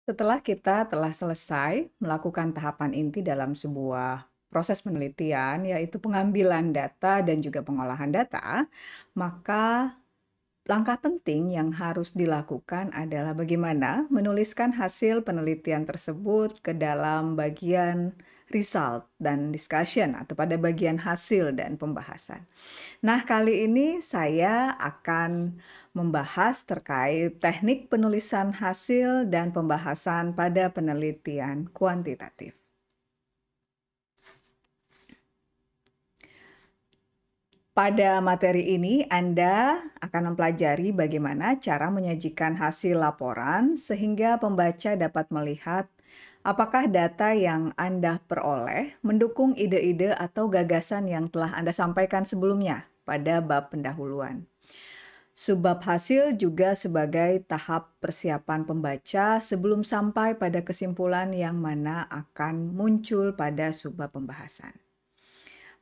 Setelah kita telah selesai melakukan tahapan inti dalam sebuah proses penelitian, yaitu pengambilan data dan juga pengolahan data, maka langkah penting yang harus dilakukan adalah bagaimana menuliskan hasil penelitian tersebut ke dalam bagian result dan discussion atau pada bagian hasil dan pembahasan. Nah, kali ini saya akan membahas terkait teknik penulisan hasil dan pembahasan pada penelitian kuantitatif. Pada materi ini, Anda akan mempelajari bagaimana cara menyajikan hasil laporan sehingga pembaca dapat melihat apakah data yang Anda peroleh mendukung ide-ide atau gagasan yang telah Anda sampaikan sebelumnya pada bab pendahuluan. Subbab hasil juga sebagai tahap persiapan pembaca sebelum sampai pada kesimpulan yang mana akan muncul pada subbab pembahasan.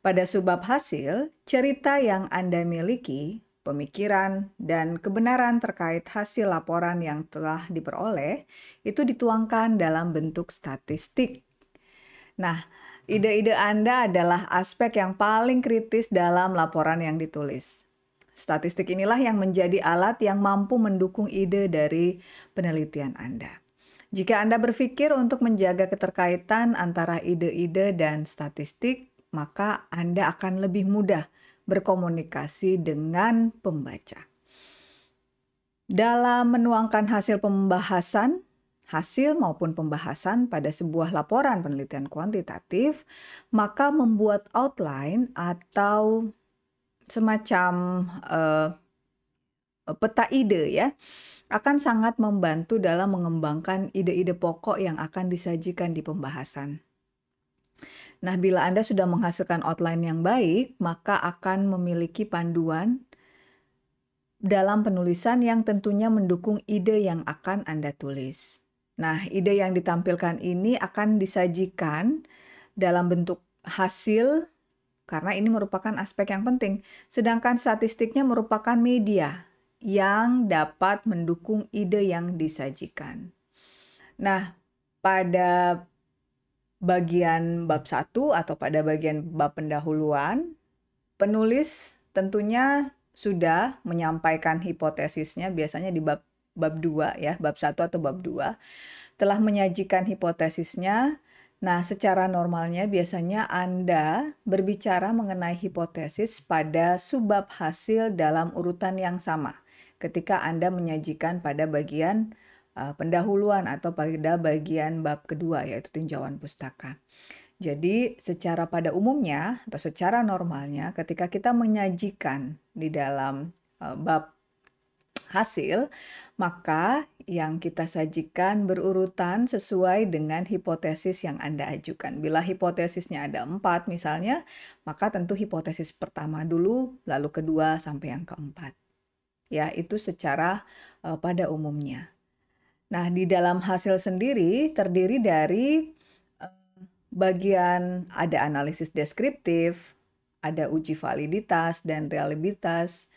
Pada subbab hasil, cerita yang Anda miliki, pemikiran, dan kebenaran terkait hasil laporan yang telah diperoleh itu dituangkan dalam bentuk statistik. Nah, ide-ide Anda adalah aspek yang paling kritis dalam laporan yang ditulis. Statistik inilah yang menjadi alat yang mampu mendukung ide dari penelitian Anda. Jika Anda berpikir untuk menjaga keterkaitan antara ide-ide dan statistik, maka Anda akan lebih mudah berkomunikasi dengan pembaca. Dalam menuangkan hasil pembahasan, hasil maupun pembahasan pada sebuah laporan penelitian kuantitatif, maka membuat outline atau semacam peta ide ya, akan sangat membantu dalam mengembangkan ide-ide pokok yang akan disajikan di pembahasan. Nah, bila Anda sudah menghasilkan outline yang baik, maka akan memiliki panduan dalam penulisan yang tentunya mendukung ide yang akan Anda tulis. Nah, ide yang ditampilkan ini akan disajikan dalam bentuk hasil karena ini merupakan aspek yang penting. Sedangkan statistiknya merupakan media yang dapat mendukung ide yang disajikan. Nah, pada bagian bab 1 atau pada bagian bab pendahuluan, penulis tentunya sudah menyampaikan hipotesisnya biasanya di bab 2 ya, bab 1 atau bab 2 telah menyajikan hipotesisnya. Nah, secara normalnya biasanya Anda berbicara mengenai hipotesis pada subbab hasil dalam urutan yang sama ketika Anda menyajikan pada bagian pendahuluan atau pada bagian bab kedua yaitu tinjauan pustaka. Jadi, secara pada umumnya atau secara normalnya ketika kita menyajikan di dalam bab hasil, maka yang kita sajikan berurutan sesuai dengan hipotesis yang Anda ajukan. Bila hipotesisnya ada 4 misalnya, maka tentu hipotesis pertama dulu, lalu kedua sampai yang keempat. Ya, itu secara pada umumnya. Nah, di dalam hasil sendiri terdiri dari bagian ada analisis deskriptif, ada uji validitas dan reliabilitas,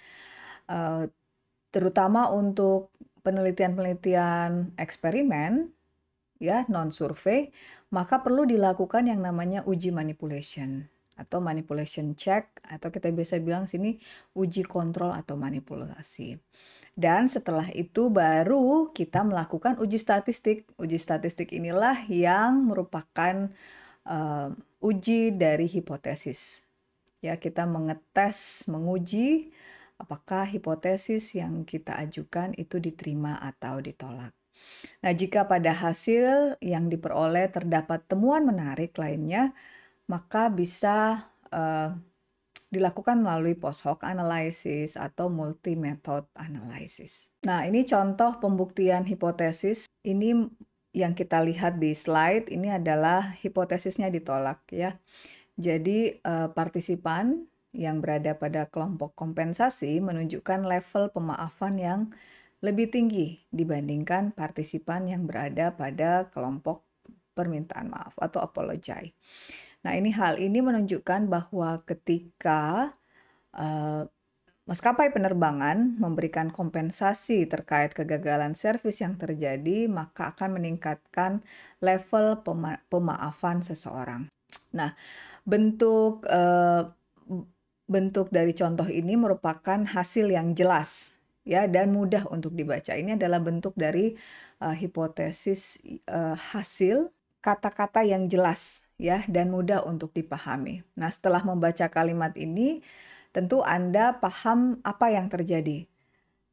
terutama untuk penelitian-penelitian eksperimen, ya, non-survei, maka perlu dilakukan yang namanya uji manipulation atau manipulation check atau kita biasa bilang sini uji kontrol atau manipulasi. Dan setelah itu baru kita melakukan uji statistik. Uji statistik inilah yang merupakan uji dari hipotesis. Ya, kita menguji apakah hipotesis yang kita ajukan itu diterima atau ditolak. Nah, jika pada hasil yang diperoleh terdapat temuan menarik lainnya, maka bisa dilakukan melalui post hoc analysis atau multi method analysis. Nah, ini contoh pembuktian hipotesis. Ini yang kita lihat di slide ini adalah hipotesisnya ditolak ya. Jadi partisipan yang berada pada kelompok kompensasi menunjukkan level pemaafan yang lebih tinggi dibandingkan partisipan yang berada pada kelompok permintaan maaf atau apology. Nah, hal ini menunjukkan bahwa ketika maskapai penerbangan memberikan kompensasi terkait kegagalan servis yang terjadi, maka akan meningkatkan level pemaafan seseorang. Nah, bentuk bentuk dari contoh ini merupakan hasil yang jelas ya dan mudah untuk dibaca. Ini adalah bentuk dari hipotesis hasil kata-kata yang jelas ya dan mudah untuk dipahami. Nah, setelah membaca kalimat ini, tentu Anda paham apa yang terjadi.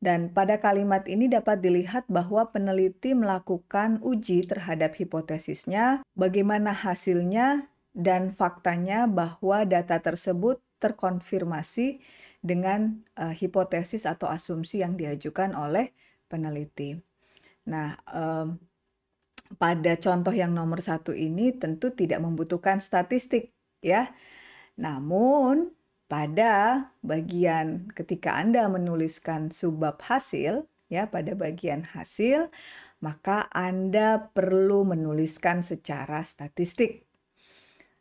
Dan pada kalimat ini dapat dilihat bahwa peneliti melakukan uji terhadap hipotesisnya, bagaimana hasilnya, dan faktanya bahwa data tersebut terkonfirmasi dengan hipotesis atau asumsi yang diajukan oleh peneliti. Nah, pada contoh yang nomor 1 ini tentu tidak membutuhkan statistik, ya. Namun, pada bagian ketika Anda menuliskan subbab hasil, ya, pada bagian hasil, maka Anda perlu menuliskan secara statistik.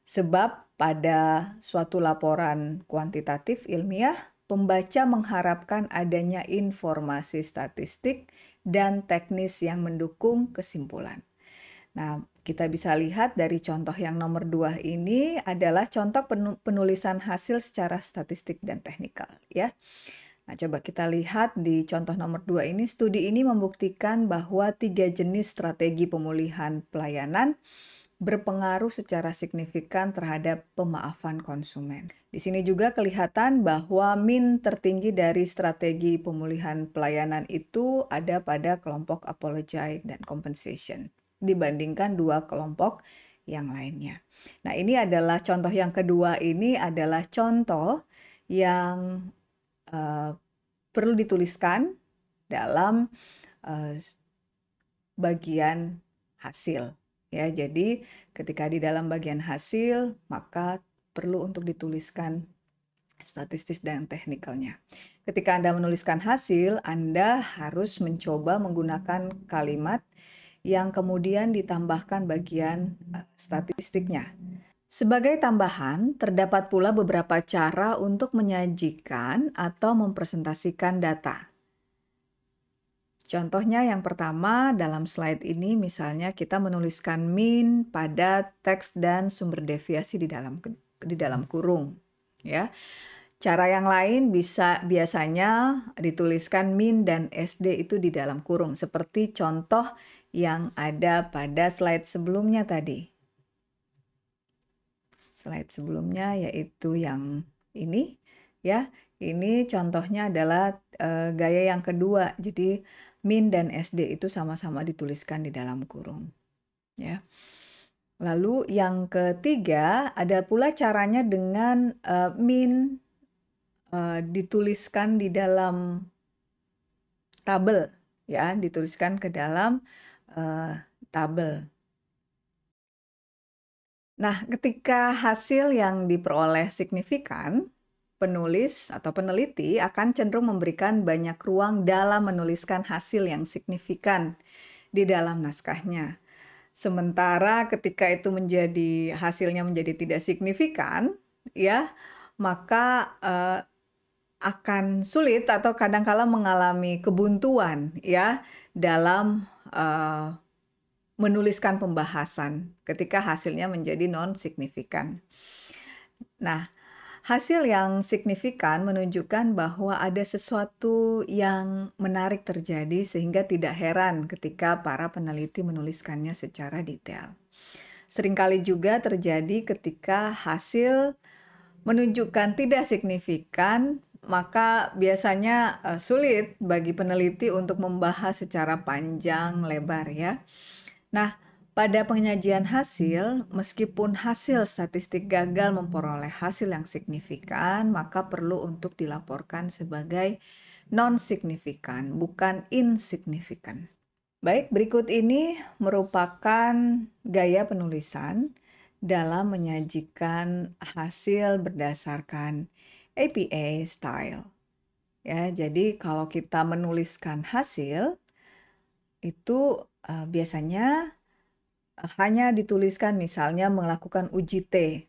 Sebab pada suatu laporan kuantitatif ilmiah, pembaca mengharapkan adanya informasi statistik dan teknis yang mendukung kesimpulan. Nah, kita bisa lihat dari contoh yang nomor 2 ini adalah contoh penulisan hasil secara statistik dan teknikal, ya. Nah, coba kita lihat di contoh nomor 2 ini, studi ini membuktikan bahwa 3 jenis strategi pemulihan pelayanan berpengaruh secara signifikan terhadap pemaafan konsumen. Di sini juga kelihatan bahwa min tertinggi dari strategi pemulihan pelayanan itu ada pada kelompok apology dan compensation dibandingkan 2 kelompok yang lainnya. Nah, ini adalah contoh yang kedua, ini adalah contoh yang perlu dituliskan dalam bagian hasil. Ya, jadi ketika di dalam bagian hasil, maka perlu untuk dituliskan statistis dan teknikalnya. Ketika Anda menuliskan hasil, Anda harus mencoba menggunakan kalimat yang kemudian ditambahkan bagian statistiknya. Sebagai tambahan, terdapat pula beberapa cara untuk menyajikan atau mempresentasikan data. Contohnya yang pertama dalam slide ini misalnya kita menuliskan min pada teks dan sumber deviasi di dalam kurung, ya. Cara yang lain biasanya dituliskan min dan SD itu di dalam kurung seperti contoh yang ada pada slide sebelumnya tadi. Slide sebelumnya yaitu yang ini, ya. Ini contohnya adalah gaya yang kedua. Jadi min dan SD itu sama-sama dituliskan di dalam kurung, ya. Lalu yang ketiga ada pula caranya dengan min dituliskan di dalam tabel, ya, dituliskan ke dalam tabel. Nah, ketika hasil yang diperoleh signifikan, penulis atau peneliti akan cenderung memberikan banyak ruang dalam menuliskan hasil yang signifikan di dalam naskahnya. Sementara ketika itu hasilnya menjadi tidak signifikan, ya, maka akan sulit atau kadangkala mengalami kebuntuan, ya, dalam menuliskan pembahasan ketika hasilnya menjadi non-signifikan. Nah, hasil yang signifikan menunjukkan bahwa ada sesuatu yang menarik terjadi sehingga tidak heran ketika para peneliti menuliskannya secara detail. Seringkali juga terjadi ketika hasil menunjukkan tidak signifikan, maka biasanya sulit bagi peneliti untuk membahas secara panjang lebar, ya. Nah, pada penyajian hasil, meskipun hasil statistik gagal memperoleh hasil yang signifikan, maka perlu untuk dilaporkan sebagai non-signifikan, bukan insignifikan. Baik, berikut ini merupakan gaya penulisan dalam menyajikan hasil berdasarkan APA style. Ya, jadi kalau kita menuliskan hasil, itu biasanya hanya dituliskan misalnya melakukan uji T.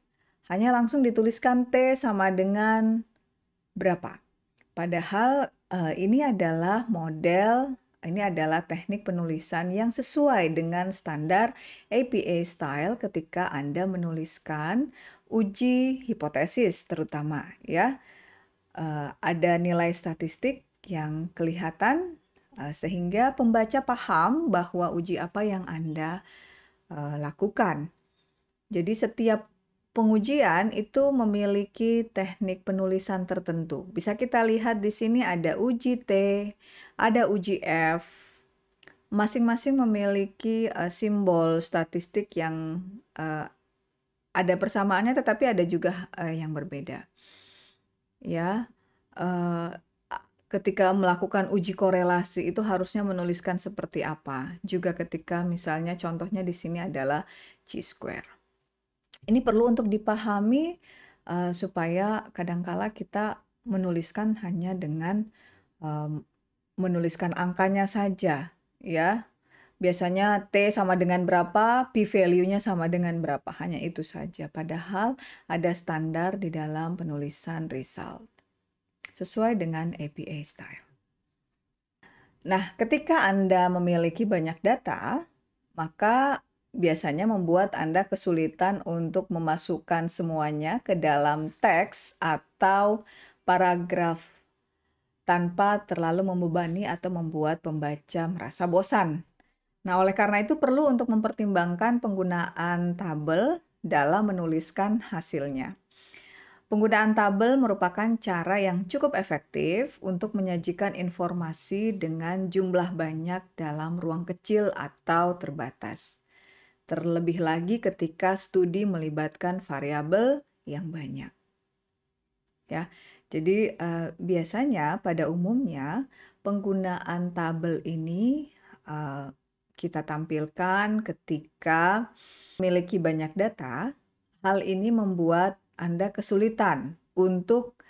Hanya langsung dituliskan T sama dengan berapa. Padahal, ini adalah teknik penulisan yang sesuai dengan standar APA style ketika Anda menuliskan uji hipotesis terutama ya. Ada nilai statistik yang kelihatan, sehingga pembaca paham bahwa uji apa yang Anda, lakukan. Jadi setiap pengujian itu memiliki teknik penulisan tertentu. Bisa kita lihat di sini ada uji T, ada uji F. Masing-masing memiliki, simbol statistik yang, ada persamaannya tetapi ada juga, yang berbeda. Ya, eee, a ketika melakukan uji korelasi itu harusnya menuliskan seperti apa. Juga ketika misalnya contohnya di sini adalah chi-square. Ini perlu untuk dipahami, supaya kadangkala kita menuliskan hanya dengan, mmm, menuliskan angkanya saja, ya. Biasanya T sama dengan berapa, P value-nya sama dengan berapa, hanya itu saja. Padahal ada standar di dalam penulisan result, sesuai dengan APA style. Nah, ketika Anda memiliki banyak data, maka biasanya membuat Anda kesulitan untuk memasukkan semuanya ke dalam teks atau paragraf tanpa terlalu membebani atau membuat pembaca merasa bosan. Nah, oleh karena itu perlu untuk mempertimbangkan penggunaan tabel dalam menuliskan hasilnya. Penggunaan tabel merupakan cara yang cukup efektif untuk menyajikan informasi dengan jumlah banyak dalam ruang kecil atau terbatas. Terlebih lagi ketika studi melibatkan variabel yang banyak. Ya, jadi biasanya pada umumnya penggunaan tabel ini eh, kita tampilkan ketika memiliki banyak data. Hal ini membuat Anda kesulitan untuk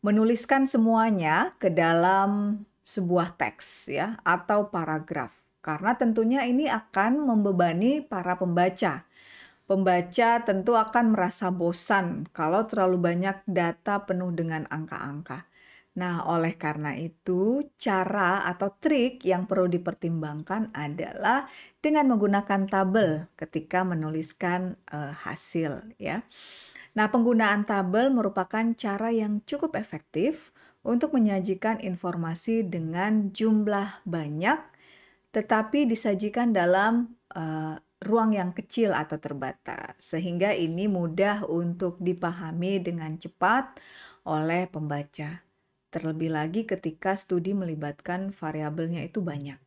menuliskan semuanya ke dalam sebuah teks ya atau paragraf. Karena tentunya ini akan membebani para pembaca. Pembaca tentu akan merasa bosan kalau terlalu banyak data penuh dengan angka-angka. Nah, oleh karena itu, cara atau trik yang perlu dipertimbangkan adalah dengan menggunakan tabel ketika menuliskan hasil ya. Nah, penggunaan tabel merupakan cara yang cukup efektif untuk menyajikan informasi dengan jumlah banyak, tetapi disajikan dalam ruang yang kecil atau terbatas, sehingga ini mudah untuk dipahami dengan cepat oleh pembaca. Terlebih lagi ketika studi melibatkan variabelnya itu banyak.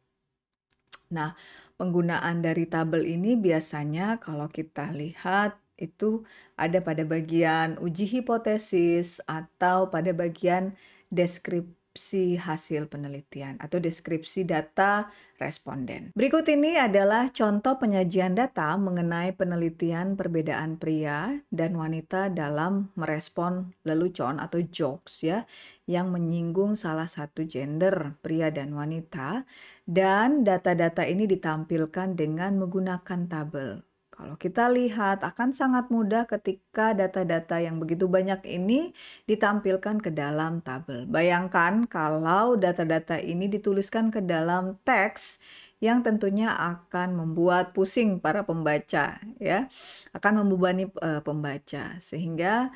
Nah, penggunaan dari tabel ini biasanya kalau kita lihat itu ada pada bagian uji hipotesis atau pada bagian deskripsi hasil penelitian atau deskripsi data responden. Berikut ini adalah contoh penyajian data mengenai penelitian perbedaan pria dan wanita dalam merespon lelucon atau jokes ya yang menyinggung salah satu gender, pria dan wanita, dan data-data ini ditampilkan dengan menggunakan tabel. Kalau kita lihat akan sangat mudah ketika data-data yang begitu banyak ini ditampilkan ke dalam tabel. Bayangkan kalau data-data ini dituliskan ke dalam teks yang tentunya akan membuat pusing para pembaca ya, akan membebani pembaca sehingga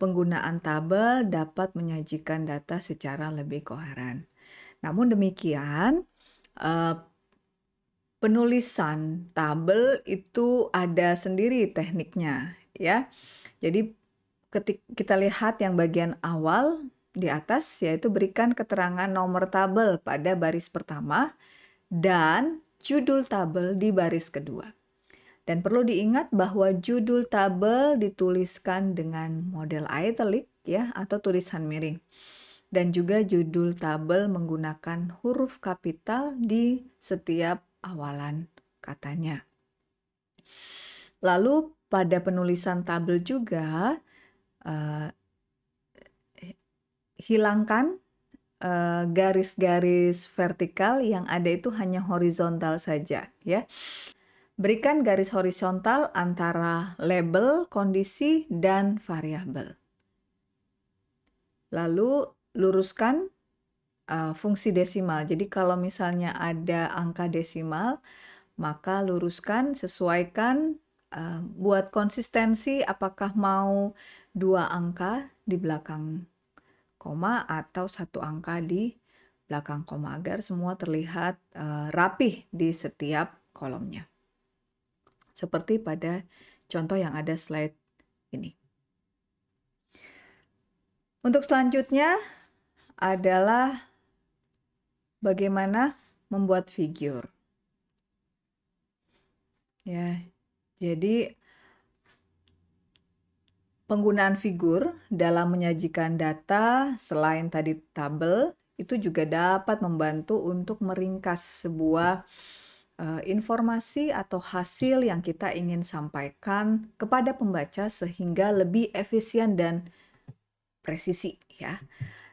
penggunaan tabel dapat menyajikan data secara lebih koheren. Namun demikian, penulisan tabel itu ada sendiri tekniknya ya. Jadi kita lihat yang bagian awal di atas yaitu berikan keterangan nomor tabel pada baris pertama dan judul tabel di baris kedua. Dan perlu diingat bahwa judul tabel dituliskan dengan model italic ya atau tulisan miring. Dan juga judul tabel menggunakan huruf kapital di setiap awalan katanya. Lalu pada penulisan tabel juga hilangkan garis-garis vertikal, yang ada itu hanya horizontal saja ya. Berikan garis horizontal antara label, kondisi, dan variabel. Lalu luruskan fungsi desimal. Jadi kalau misalnya ada angka desimal, maka luruskan, sesuaikan, buat konsistensi apakah mau 2 angka di belakang koma atau 1 angka di belakang koma agar semua terlihat, rapih di setiap kolomnya. Seperti pada contoh yang ada slide ini. Untuk selanjutnya adalah bagaimana membuat figur. Ya, jadi penggunaan figur dalam menyajikan data selain tadi tabel, itu juga dapat membantu untuk meringkas sebuah informasi atau hasil yang kita ingin sampaikan kepada pembaca sehingga lebih efisien dan presisi ya.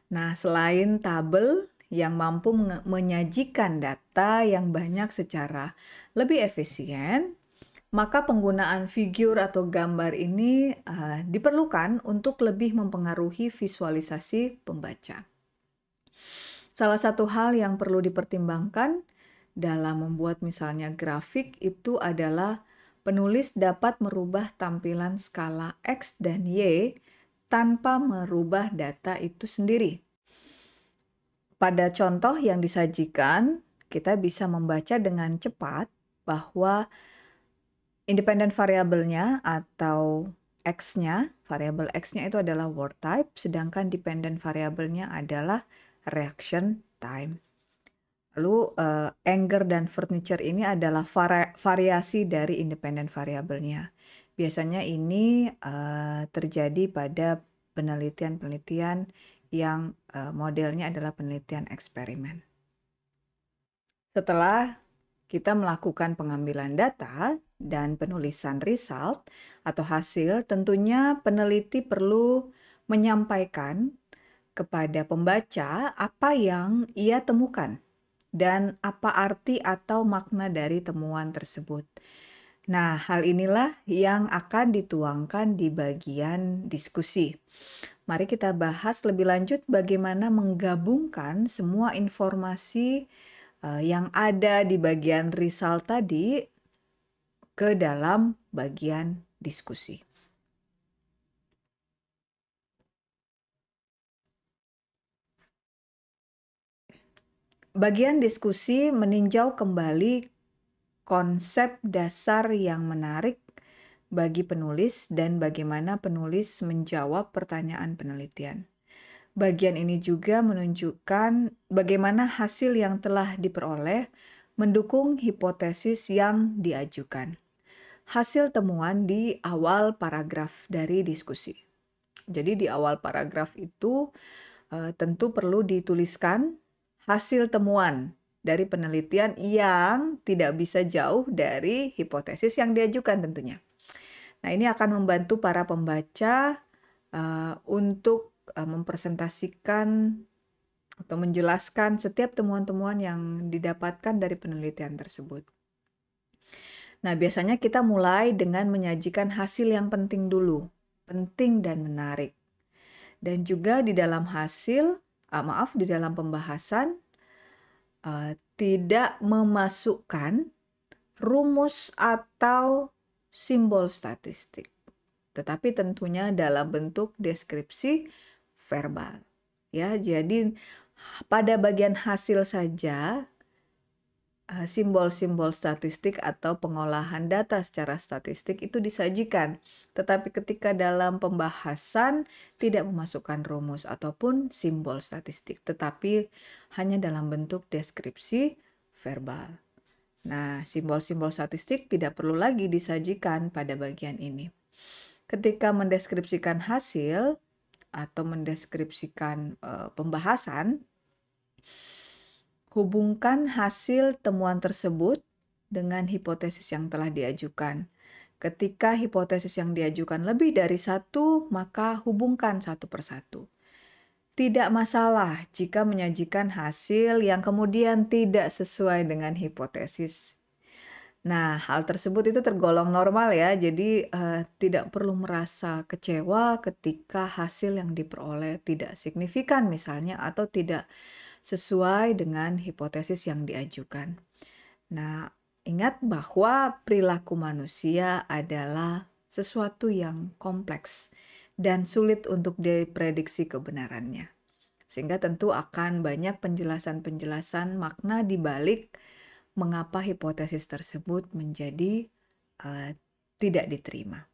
Nah, selain tabel yang mampu menyajikan data yang banyak secara lebih efisien, maka penggunaan figur atau gambar ini diperlukan untuk lebih mempengaruhi visualisasi pembaca. Salah satu hal yang perlu dipertimbangkan dalam membuat misalnya grafik itu adalah penulis dapat merubah tampilan skala X dan Y tanpa merubah data itu sendiri. Pada contoh yang disajikan, kita bisa membaca dengan cepat bahwa independent variabelnya atau X-nya, variabel X-nya itu adalah word type, sedangkan dependent variabelnya adalah reaction time. Lalu anger dan furniture ini adalah variasi dari independent variabelnya. Biasanya ini terjadi pada penelitian-penelitian yang modelnya adalah penelitian eksperimen. Setelah kita melakukan pengambilan data dan penulisan result atau hasil, tentunya peneliti perlu menyampaikan kepada pembaca apa yang ia temukan dan apa arti atau makna dari temuan tersebut. Nah, hal inilah yang akan dituangkan di bagian diskusi. Mari kita bahas lebih lanjut bagaimana menggabungkan semua informasi yang ada di bagian result tadi ke dalam bagian diskusi. Bagian diskusi meninjau kembali konsep dasar yang menarik bagi penulis dan bagaimana penulis menjawab pertanyaan penelitian. Bagian ini juga menunjukkan bagaimana hasil yang telah diperoleh mendukung hipotesis yang diajukan. Hasil temuan di awal paragraf dari diskusi. Jadi di awal paragraf itu tentu perlu dituliskan hasil temuan dari penelitian yang tidak bisa jauh dari hipotesis yang diajukan tentunya. Nah, ini akan membantu para pembaca untuk mempresentasikan atau menjelaskan setiap temuan-temuan yang didapatkan dari penelitian tersebut. Nah, biasanya kita mulai dengan menyajikan hasil yang penting dulu, penting dan menarik. Dan juga di dalam di dalam pembahasan tidak memasukkan rumus atau simbol statistik, tetapi tentunya dalam bentuk deskripsi verbal. Ya, jadi pada bagian hasil saja simbol-simbol statistik atau pengolahan data secara statistik itu disajikan. Tetapi ketika dalam pembahasan tidak memasukkan rumus ataupun simbol statistik, tetapi hanya dalam bentuk deskripsi verbal. Nah, simbol-simbol statistik tidak perlu lagi disajikan pada bagian ini. Ketika mendeskripsikan hasil atau mendeskripsikan pembahasan, hubungkan hasil temuan tersebut dengan hipotesis yang telah diajukan. Ketika hipotesis yang diajukan lebih dari satu, maka hubungkan satu persatu. Tidak masalah jika menyajikan hasil yang kemudian tidak sesuai dengan hipotesis. Nah, hal tersebut itu tergolong normal ya, jadi, tidak perlu merasa kecewa ketika hasil yang diperoleh tidak signifikan misalnya atau tidak sesuai dengan hipotesis yang diajukan. Nah, ingat bahwa perilaku manusia adalah sesuatu yang kompleks dan sulit untuk diprediksi kebenarannya. Sehingga tentu akan banyak penjelasan-penjelasan makna di balik mengapa hipotesis tersebut menjadi eh, tidak diterima.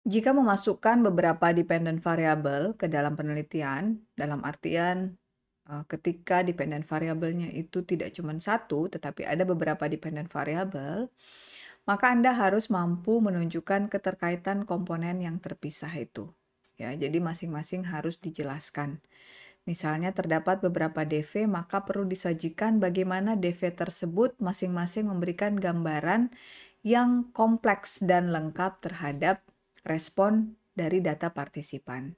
Jika memasukkan beberapa dependent variable ke dalam penelitian, dalam artian ketika dependent variabelnya itu tidak cuma satu, tetapi ada beberapa dependent variable, maka Anda harus mampu menunjukkan keterkaitan komponen yang terpisah itu. Ya, jadi masing-masing harus dijelaskan. Misalnya terdapat beberapa DV, maka perlu disajikan bagaimana DV tersebut masing-masing memberikan gambaran yang kompleks dan lengkap terhadap respon dari data partisipan.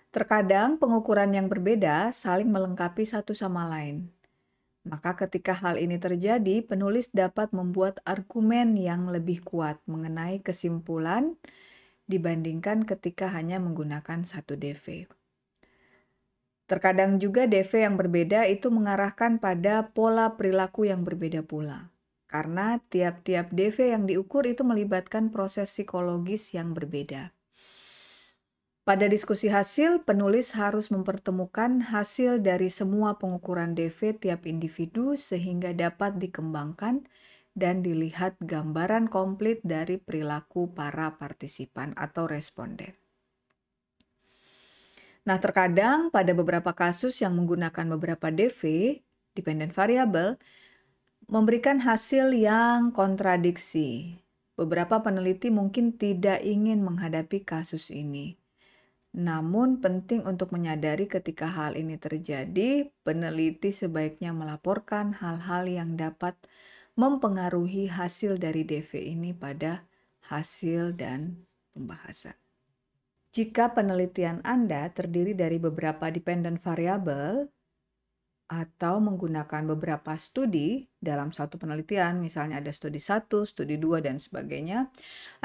Terkadang pengukuran yang berbeda saling melengkapi satu sama lain. Maka ketika hal ini terjadi, penulis dapat membuat argumen yang lebih kuat mengenai kesimpulan dibandingkan ketika hanya menggunakan satu DV. Terkadang juga DV yang berbeda itu mengarahkan pada pola perilaku yang berbeda pula. Karena tiap-tiap DV yang diukur itu melibatkan proses psikologis yang berbeda. Pada diskusi hasil, penulis harus mempertemukan hasil dari semua pengukuran DV tiap individu sehingga dapat dikembangkan dan dilihat gambaran komplit dari perilaku para partisipan atau responden. Nah, terkadang pada beberapa kasus yang menggunakan beberapa DV, dependent variable, memberikan hasil yang kontradiksi. Beberapa peneliti mungkin tidak ingin menghadapi kasus ini. Namun penting untuk menyadari ketika hal ini terjadi, peneliti sebaiknya melaporkan hal-hal yang dapat mempengaruhi hasil dari DV ini pada hasil dan pembahasan. Jika penelitian Anda terdiri dari beberapa dependent variable atau menggunakan beberapa studi dalam satu penelitian, misalnya ada studi 1, studi 2, dan sebagainya,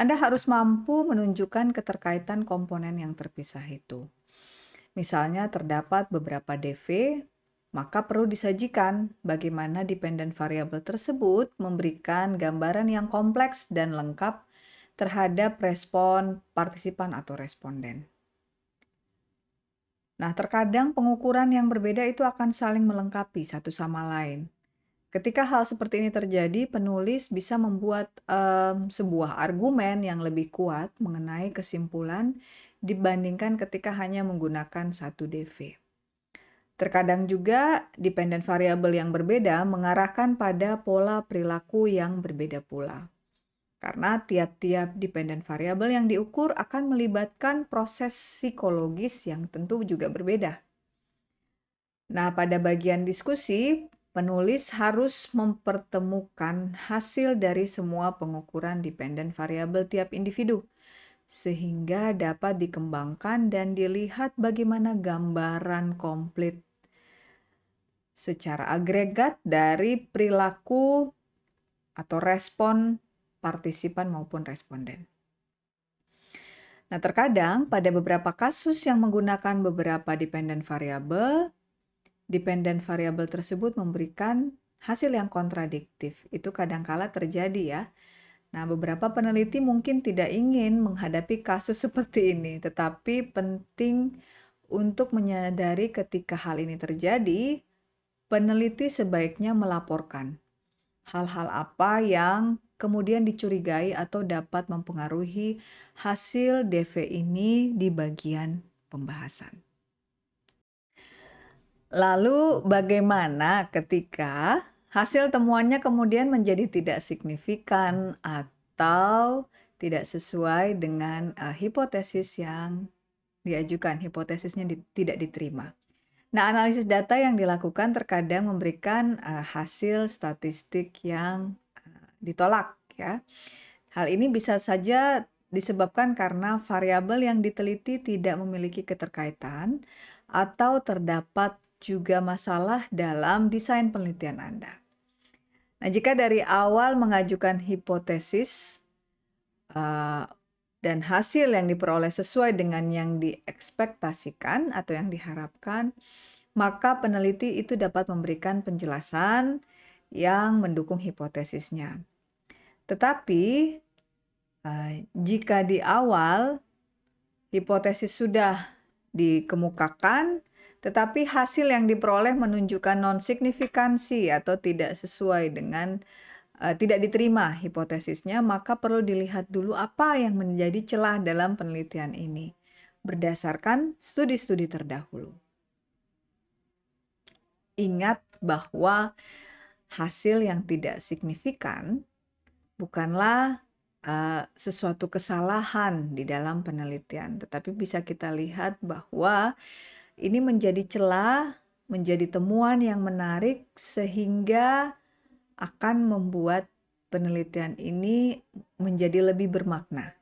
Anda harus mampu menunjukkan keterkaitan komponen yang terpisah itu. Misalnya terdapat beberapa DV, maka perlu disajikan bagaimana dependent variable tersebut memberikan gambaran yang kompleks dan lengkap terhadap respon partisipan atau responden. Nah, terkadang pengukuran yang berbeda itu akan saling melengkapi satu sama lain. Ketika hal seperti ini terjadi, penulis bisa membuat sebuah argumen yang lebih kuat mengenai kesimpulan dibandingkan ketika hanya menggunakan satu DV. Terkadang juga dependent variable yang berbeda mengarahkan pada pola perilaku yang berbeda pula. Karena tiap-tiap dependent variable yang diukur akan melibatkan proses psikologis yang tentu juga berbeda. Nah, pada bagian diskusi, penulis harus mempertemukan hasil dari semua pengukuran dependent variable tiap individu, sehingga dapat dikembangkan dan dilihat bagaimana gambaran komplit secara agregat dari perilaku atau respon partisipan maupun responden. Nah, terkadang pada beberapa kasus yang menggunakan beberapa dependent variable tersebut memberikan hasil yang kontradiktif. Itu kadangkala terjadi ya. Nah, beberapa peneliti mungkin tidak ingin menghadapi kasus seperti ini, tetapi penting untuk menyadari ketika hal ini terjadi, peneliti sebaiknya melaporkan hal-hal apa yang kemudian dicurigai atau dapat mempengaruhi hasil DV ini di bagian pembahasan. Lalu bagaimana ketika hasil temuannya kemudian menjadi tidak signifikan atau tidak sesuai dengan hipotesis yang diajukan, hipotesisnya tidak diterima. Nah, analisis data yang dilakukan terkadang memberikan hasil statistik yang ditolak ya. Hal ini bisa saja disebabkan karena variabel yang diteliti tidak memiliki keterkaitan atau terdapat juga masalah dalam desain penelitian Anda. Nah, jika dari awal mengajukan hipotesis eh, dan hasil yang diperoleh sesuai dengan yang diekspektasikan atau yang diharapkan, maka peneliti itu dapat memberikan penjelasan yang mendukung hipotesisnya. Tetapi jika di awal hipotesis sudah dikemukakan, tetapi hasil yang diperoleh menunjukkan non-signifikansi atau tidak sesuai dengan tidak diterima hipotesisnya, maka perlu dilihat dulu apa yang menjadi celah dalam penelitian ini berdasarkan studi-studi terdahulu. Ingat bahwa hasil yang tidak signifikan bukanlah sesuatu kesalahan di dalam penelitian, tetapi bisa kita lihat bahwa ini menjadi celah, menjadi temuan yang menarik sehingga akan membuat penelitian ini menjadi lebih bermakna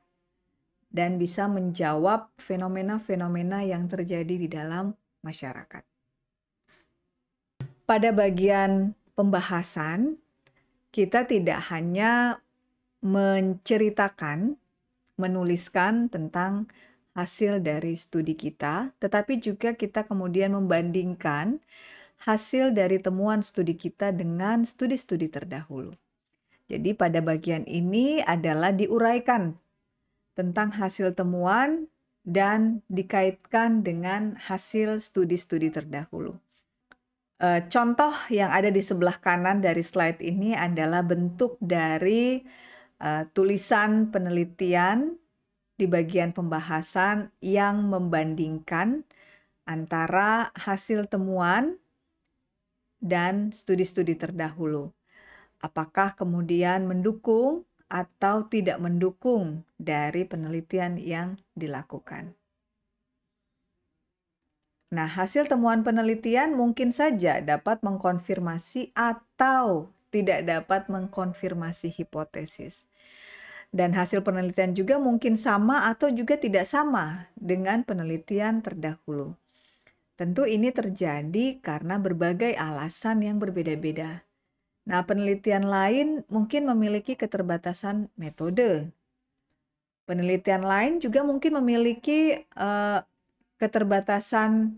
dan bisa menjawab fenomena-fenomena yang terjadi di dalam masyarakat. Pada bagian pembahasan, kita tidak hanya menceritakan, menuliskan tentang hasil dari studi kita, tetapi juga kita kemudian membandingkan hasil dari temuan studi kita dengan studi-studi terdahulu. Jadi pada bagian ini adalah diuraikan tentang hasil temuan dan dikaitkan dengan hasil studi-studi terdahulu. Contoh yang ada di sebelah kanan dari slide ini adalah bentuk dari tulisan penelitian di bagian pembahasan yang membandingkan antara hasil temuan dan studi-studi terdahulu. Apakah kemudian mendukung atau tidak mendukung dari penelitian yang dilakukan. Nah, hasil temuan penelitian mungkin saja dapat mengkonfirmasi atau tidak dapat mengkonfirmasi hipotesis. Dan hasil penelitian juga mungkin sama atau juga tidak sama dengan penelitian terdahulu. Tentu ini terjadi karena berbagai alasan yang berbeda-beda. Nah, penelitian lain mungkin memiliki keterbatasan metode. Penelitian lain juga mungkin memiliki keterbatasan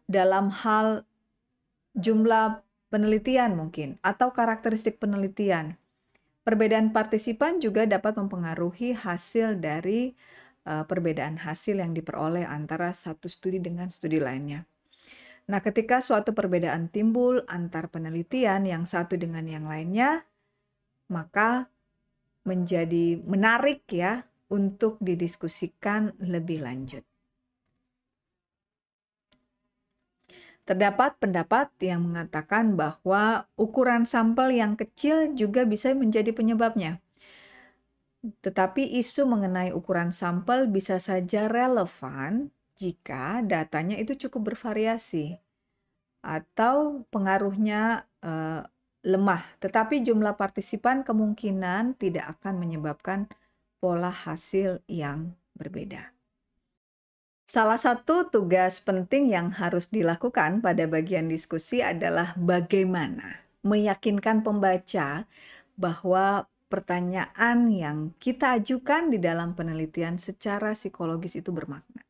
dalam hal jumlah penelitian mungkin atau karakteristik penelitian. Perbedaan partisipan juga dapat mempengaruhi hasil dari perbedaan hasil yang diperoleh antara satu studi dengan studi lainnya. Nah, ketika suatu perbedaan timbul antar penelitian yang satu dengan yang lainnya, maka menjadi menarik ya untuk didiskusikan lebih lanjut. Terdapat pendapat yang mengatakan bahwa ukuran sampel yang kecil juga bisa menjadi penyebabnya. Tetapi isu mengenai ukuran sampel bisa saja relevan jika datanya itu cukup bervariasi atau pengaruhnya lemah, tetapi jumlah partisipan kemungkinan tidak akan menyebabkan pola hasil yang berbeda. Salah satu tugas penting yang harus dilakukan pada bagian diskusi adalah bagaimana meyakinkan pembaca bahwa pertanyaan yang kita ajukan di dalam penelitian secara psikologis itu bermakna.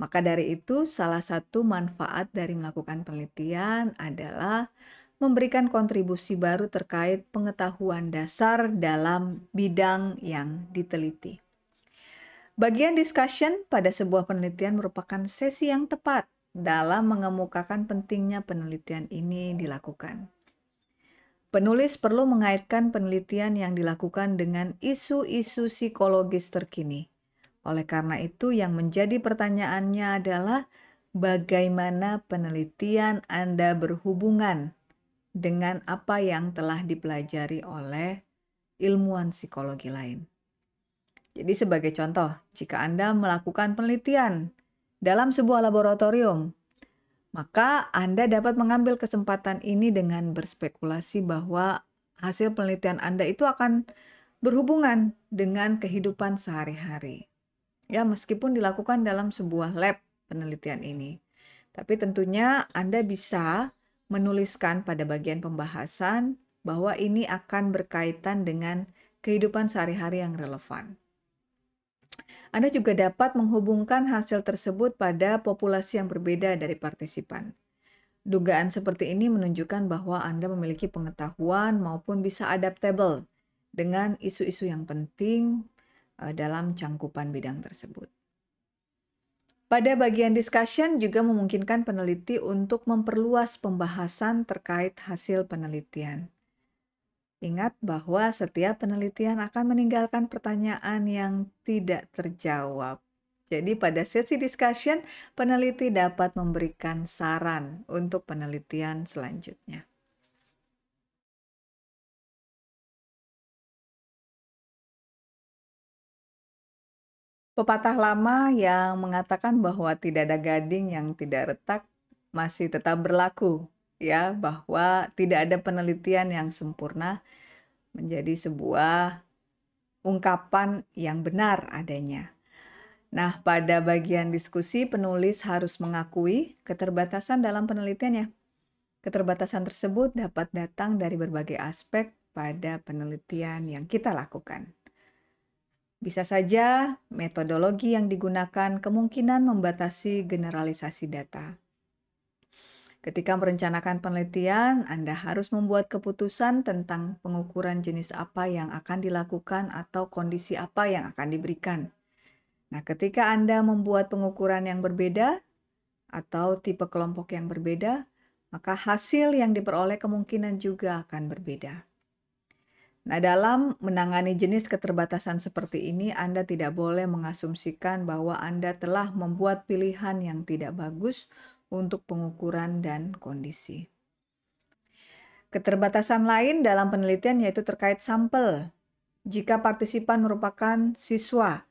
Maka dari itu, salah satu manfaat dari melakukan penelitian adalah memberikan kontribusi baru terkait pengetahuan dasar dalam bidang yang diteliti. Bagian discussion pada sebuah penelitian merupakan sesi yang tepat dalam mengemukakan pentingnya penelitian ini dilakukan. Penulis perlu mengaitkan penelitian yang dilakukan dengan isu-isu psikologis terkini. Oleh karena itu, yang menjadi pertanyaannya adalah bagaimana penelitian Anda berhubungan dengan apa yang telah dipelajari oleh ilmuwan psikologi lain. Jadi sebagai contoh, jika Anda melakukan penelitian dalam sebuah laboratorium, maka Anda dapat mengambil kesempatan ini dengan berspekulasi bahwa hasil penelitian Anda itu akan berhubungan dengan kehidupan sehari-hari. Ya, meskipun dilakukan dalam sebuah lab penelitian ini. Tapi tentunya Anda bisa menuliskan pada bagian pembahasan bahwa ini akan berkaitan dengan kehidupan sehari-hari yang relevan. Anda juga dapat menghubungkan hasil tersebut pada populasi yang berbeda dari partisipan. Dugaan seperti ini menunjukkan bahwa Anda memiliki pengetahuan maupun bisa adaptable dengan isu-isu yang penting dalam cangkupan bidang tersebut. Pada bagian discussion juga memungkinkan peneliti untuk memperluas pembahasan terkait hasil penelitian. Ingat bahwa setiap penelitian akan meninggalkan pertanyaan yang tidak terjawab. Jadi pada sesi discussion, peneliti dapat memberikan saran untuk penelitian selanjutnya. Pepatah lama yang mengatakan bahwa tidak ada gading yang tidak retak masih tetap berlaku, ya, bahwa tidak ada penelitian yang sempurna menjadi sebuah ungkapan yang benar adanya. Nah, pada bagian diskusi, penulis harus mengakui keterbatasan dalam penelitiannya. Keterbatasan tersebut dapat datang dari berbagai aspek pada penelitian yang kita lakukan. Bisa saja metodologi yang digunakan kemungkinan membatasi generalisasi data. Ketika merencanakan penelitian, Anda harus membuat keputusan tentang pengukuran jenis apa yang akan dilakukan atau kondisi apa yang akan diberikan. Nah, ketika Anda membuat pengukuran yang berbeda atau tipe kelompok yang berbeda, maka hasil yang diperoleh kemungkinan juga akan berbeda. Nah, dalam menangani jenis keterbatasan seperti ini, Anda tidak boleh mengasumsikan bahwa Anda telah membuat pilihan yang tidak bagus untuk pengukuran dan kondisi. Keterbatasan lain dalam penelitian yaitu terkait sampel. Jika partisipan merupakan siswa,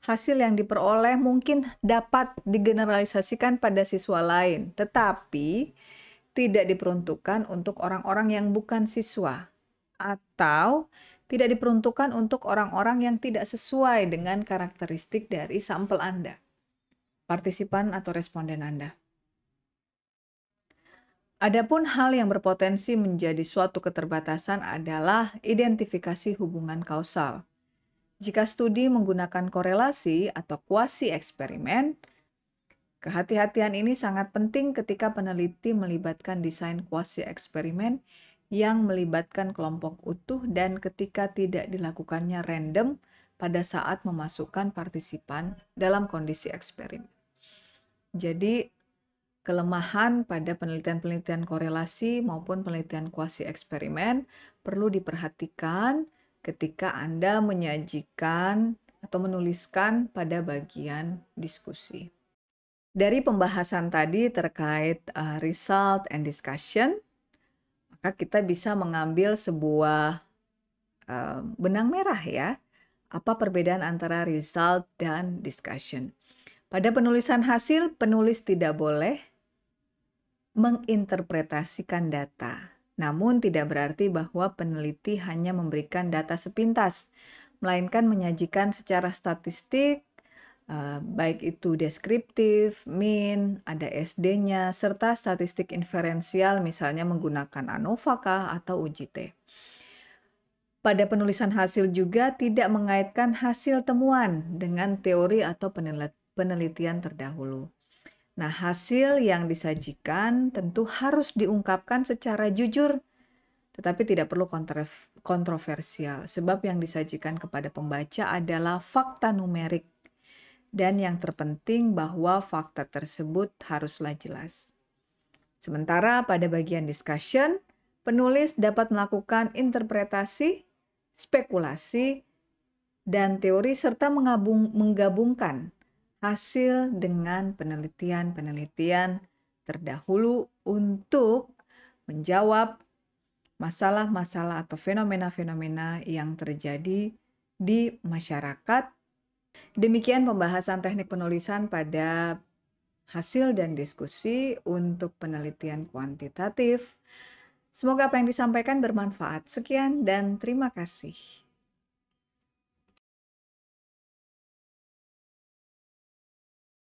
hasil yang diperoleh mungkin dapat digeneralisasikan pada siswa lain, tetapi tidak diperuntukkan untuk orang-orang yang bukan siswa, atau tidak diperuntukkan untuk orang-orang yang tidak sesuai dengan karakteristik dari sampel Anda, partisipan atau responden Anda. Adapun hal yang berpotensi menjadi suatu keterbatasan adalah identifikasi hubungan kausal. Jika studi menggunakan korelasi atau kuasi eksperimen, kehati-hatian ini sangat penting ketika peneliti melibatkan desain kuasi eksperimen yang melibatkan kelompok utuh dan ketika tidak dilakukannya random pada saat memasukkan partisipan dalam kondisi eksperimen. Jadi, kelemahan pada penelitian-penelitian korelasi maupun penelitian kuasi eksperimen perlu diperhatikan ketika Anda menyajikan atau menuliskan pada bagian diskusi. Dari pembahasan tadi terkait result and discussion, maka kita bisa mengambil sebuah benang merah ya, apa perbedaan antara result dan discussion. Pada penulisan hasil, penulis tidak boleh menginterpretasikan data. Namun tidak berarti bahwa peneliti hanya memberikan data sepintas, melainkan menyajikan secara statistik, baik itu deskriptif, mean, ada SD-nya, serta statistik inferensial misalnya menggunakan ANOVA kah atau UJT. Pada penulisan hasil juga tidak mengaitkan hasil temuan dengan teori atau penelitian terdahulu. Nah, hasil yang disajikan tentu harus diungkapkan secara jujur, tetapi tidak perlu kontroversial, sebab yang disajikan kepada pembaca adalah fakta numerik, dan yang terpenting bahwa fakta tersebut haruslah jelas. Sementara pada bagian discussion, penulis dapat melakukan interpretasi, spekulasi, dan teori serta menggabungkan hasil dengan penelitian-penelitian terdahulu untuk menjawab masalah-masalah atau fenomena-fenomena yang terjadi di masyarakat. Demikian pembahasan teknik penulisan pada hasil dan diskusi untuk penelitian kuantitatif. Semoga apa yang disampaikan bermanfaat. Sekian dan terima kasih.